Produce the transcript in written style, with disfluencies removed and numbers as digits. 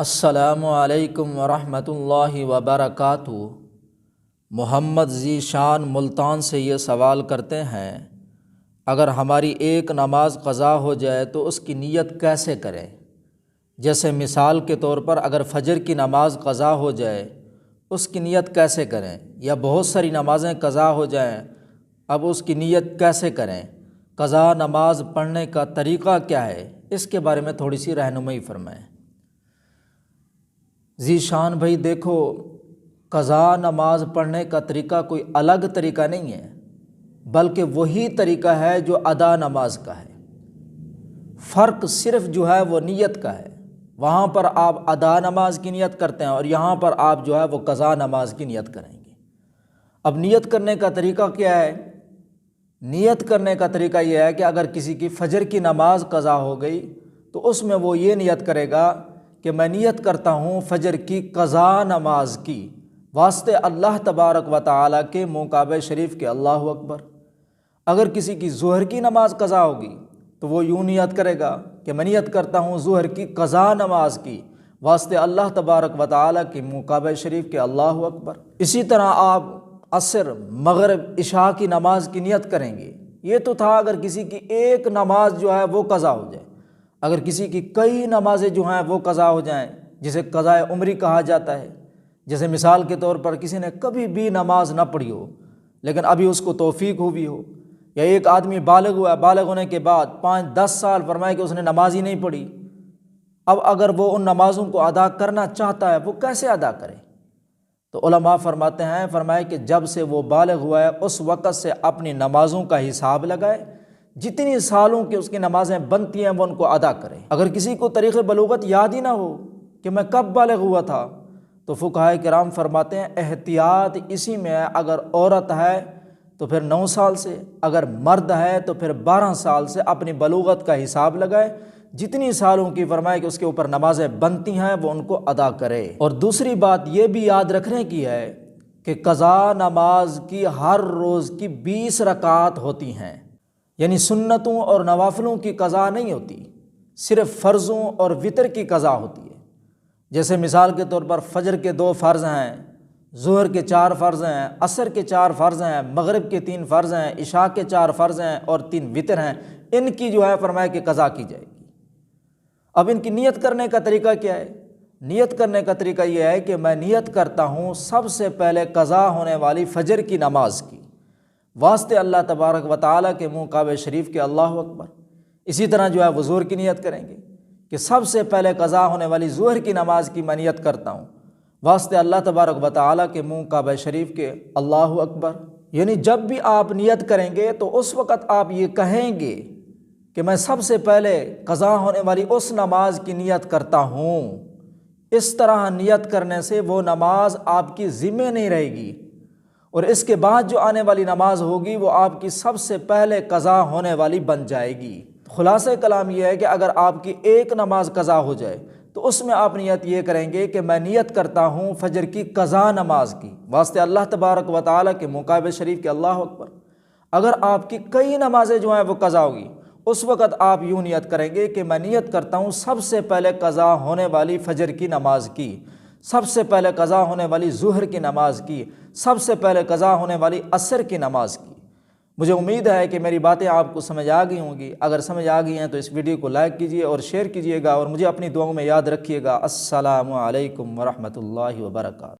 السلام علیکم ورحمۃ اللہ وبرکاتہ۔ محمد ذی شان ملتان سے یہ سوال کرتے ہیں، اگر ہماری ایک نماز قضا ہو جائے تو اس کی نیت کیسے کریں؟ جیسے مثال کے طور پر اگر فجر کی نماز قضا ہو جائے اس کی نیت کیسے کریں، یا بہت ساری نمازیں قضا ہو جائیں اب اس کی نیت کیسے کریں؟ قضا نماز پڑھنے کا طریقہ کیا ہے؟ اس کے بارے میں تھوڑی سی رہنمائی فرمائیں۔ ذی شان بھائی دیکھو، قضا نماز پڑھنے کا طریقہ کوئی الگ طریقہ نہیں ہے، بلکہ وہی طریقہ ہے جو ادا نماز کا ہے۔ فرق صرف جو ہے وہ نیت کا ہے، وہاں پر آپ ادا نماز کی نیت کرتے ہیں اور یہاں پر آپ جو ہے وہ قضا نماز کی نیت کریں گے۔ اب نیت کرنے کا طریقہ کیا ہے؟ نیت کرنے کا طریقہ یہ ہے کہ اگر کسی کی فجر کی نماز قضا ہو گئی تو اس میں وہ یہ نیت کرے گا کہ میں نیت کرتا ہوں فجر کی قضا نماز کی، واسطے اللہ تبارک و تعالیٰ کے منہ کعبہ شریف کے اللہ اکبر۔ اگر کسی کی ظہر کی نماز قضا ہوگی تو وہ یوں نیت کرے گا کہ میں نیت کرتا ہوں ظہر کی قضا نماز کی، واسطے اللہ تبارک و تعالیٰ کے منہ کعبہ شریف کے اللہ اکبر۔ اسی طرح آپ عصر، مغرب، عشاء کی نماز کی نیت کریں گے۔ یہ تو تھا اگر کسی کی ایک نماز جو ہے وہ قضا ہو جائے۔ اگر کسی کی کئی نمازیں جو ہیں وہ قضا ہو جائیں، جسے قضاء عمری کہا جاتا ہے، جیسے مثال کے طور پر کسی نے کبھی بھی نماز نہ پڑھی ہو لیکن ابھی اس کو توفیق ہوئی ہو، یا ایک آدمی بالغ ہوا ہے، بالغ ہونے کے بعد 5-10 سال فرمائے کہ اس نے نماز ہی نہیں پڑھی، اب اگر وہ ان نمازوں کو ادا کرنا چاہتا ہے وہ کیسے ادا کرے؟ تو علماء فرماتے ہیں، فرمائے کہ جب سے وہ بالغ ہوا ہے اس وقت سے اپنی نمازوں کا حساب لگائے، جتنی سالوں کی اس کی نمازیں بنتی ہیں وہ ان کو ادا کرے۔ اگر کسی کو تاریخ بلوغت یاد ہی نہ ہو کہ میں کب بالغ ہوا تھا تو فقہائے کرام فرماتے ہیں احتیاط اسی میں ہے، اگر عورت ہے تو پھر 9 سال سے، اگر مرد ہے تو پھر 12 سال سے اپنی بلوغت کا حساب لگائے، جتنی سالوں کی فرمائے کہ اس کے اوپر نمازیں بنتی ہیں وہ ان کو ادا کرے۔ اور دوسری بات یہ بھی یاد رکھنے کی ہے کہ قضا نماز کی ہر روز کی 20 رکعات ہوتی ہیں، یعنی سنتوں اور نوافلوں کی قضا نہیں ہوتی، صرف فرضوں اور وتر کی قضا ہوتی ہے۔ جیسے مثال کے طور پر فجر کے 2 فرض ہیں، ظہر کے 4 فرض ہیں، عصر کے 4 فرض ہیں، مغرب کے 3 فرض ہیں، عشاء کے 4 فرض ہیں اور 3 وتر ہیں، ان کی جو ہے فرمایا کہ قضا کی جائے گی۔ اب ان کی نیت کرنے کا طریقہ کیا ہے؟ نیت کرنے کا طریقہ یہ ہے کہ میں نیت کرتا ہوں سب سے پہلے قضا ہونے والی فجر کی نماز کی، واسطے اللہ تبارک و تعالیٰ کے منہ کعبہ شریف کے اللہ اکبر۔ اسی طرح جو ہے وہ ظہر کی نیت کریں گے کہ سب سے پہلے قضا ہونے والی ظہر کی نماز کی میں نیت کرتا ہوں، واسطے اللہ تبارک و تعالیٰ کے منہ کعبہ شریف کے اللہ اکبر۔ یعنی جب بھی آپ نیت کریں گے تو اس وقت آپ یہ کہیں گے کہ میں سب سے پہلے قضا ہونے والی اس نماز کی نیت کرتا ہوں۔ اس طرح نیت کرنے سے وہ نماز آپ کی ذمہ نہیں رہے گی، اور اس کے بعد جو آنے والی نماز ہوگی وہ آپ کی سب سے پہلے قضا ہونے والی بن جائے گی۔ خلاصہ کلام یہ ہے کہ اگر آپ کی ایک نماز قضا ہو جائے تو اس میں آپ نیت یہ کریں گے کہ میں نیت کرتا ہوں فجر کی قضا نماز کی، واسطے اللہ تبارک و تعالیٰ کے منہ کعبہ شریف کے اللہ اکبر۔ اگر آپ کی کئی نمازیں جو ہیں وہ قضا ہوگی اس وقت آپ یوں نیت کریں گے کہ میں نیت کرتا ہوں سب سے پہلے قضا ہونے والی فجر کی نماز کی، سب سے پہلے قضا ہونے والی ظہر کی نماز کی، سب سے پہلے قضا ہونے والی عصر کی نماز کی۔ مجھے امید ہے کہ میری باتیں آپ کو سمجھ آ گئی ہوں گی۔ اگر سمجھ آ گئی ہیں تو اس ویڈیو کو لائک کیجیے اور شیئر کیجیے گا، اور مجھے اپنی دعاؤں میں یاد رکھیے گا۔ السلام علیکم ورحمۃ اللہ وبرکاتہ۔